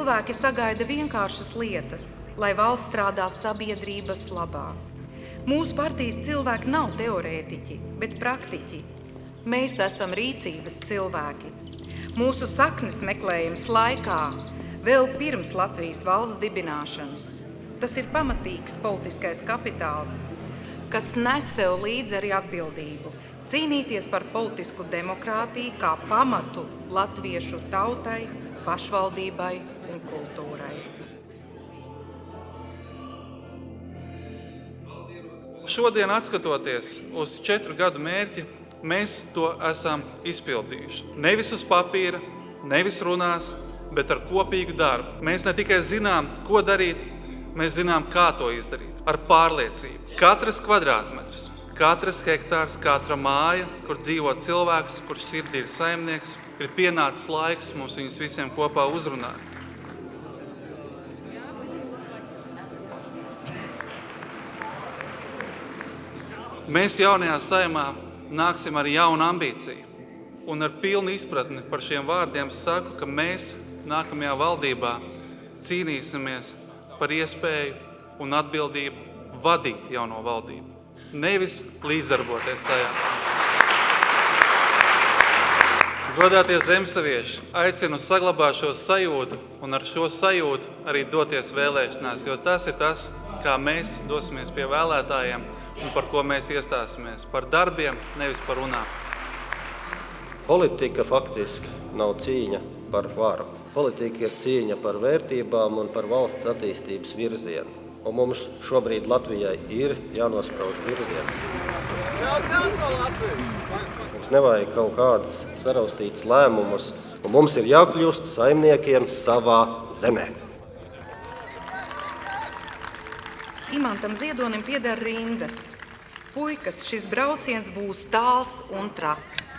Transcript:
cilvēki sagaida vienkāršas lietas, lai valsts strādā sabiedrības labā. Mūsu partijas cilvēki nav teorētiķi, bet praktiķi. Mēs esam rīcības cilvēki. Mūsu saknes meklējums laikā, vēl pirms Latvijas valsts dibināšanas. Tas ir pamatīgs politiskais kapitāls, kas nes sev līdzi arī atbildību. Cīnīties par politisku demokrātiju kā pamatu latviešu tautai, pašvaldībai un kultūrai. Šodien, atskatoties uz 4 gadu mērķi, mēs to esam izpildījuši. Nevis uz papīra, nevis runās, bet ar kopīgu darbu. Mēs ne tikai zinām, ko darīt, mēs zinām, kā to izdarīt. Ar pārliecību. Katrs kvadrātmetrs, katrs hektārs, katra māja, kur dzīvo cilvēks, kurš sirdī ir saimnieks, ir pienācis laiks mums viņus visiem kopā uzrunāt. Mēs jaunajā saimā nāksim ar jaunu ambīciju un ar pilnu izpratni par šiem vārdiem saku, ka mēs nākamajā valdībā cīnīsimies par iespēju un atbildību vadīt jauno valdību, nevis līdzdarboties tajā. Godātie zemsavieši, aicinu saglabāt šo sajūtu un ar šo sajūtu arī doties vēlēšanās, jo tas ir tas, kā mēs dosimies pie vēlētājiem un par ko mēs iestāsimies. Par darbiem, nevis par runām. Politika faktiski nav cīņa par varu. Politika ir cīņa par vērtībām un par valsts attīstības virzienu. Un mums šobrīd Latvijai ir jānosprauž virziens. Mums nevajag kaut kādas saraustītas lēmumus, un mums ir jākļūst saimniekiem savā zemē. Imantam Ziedonim pieder rindas. Puikas, šis brauciens būs tāls un traks.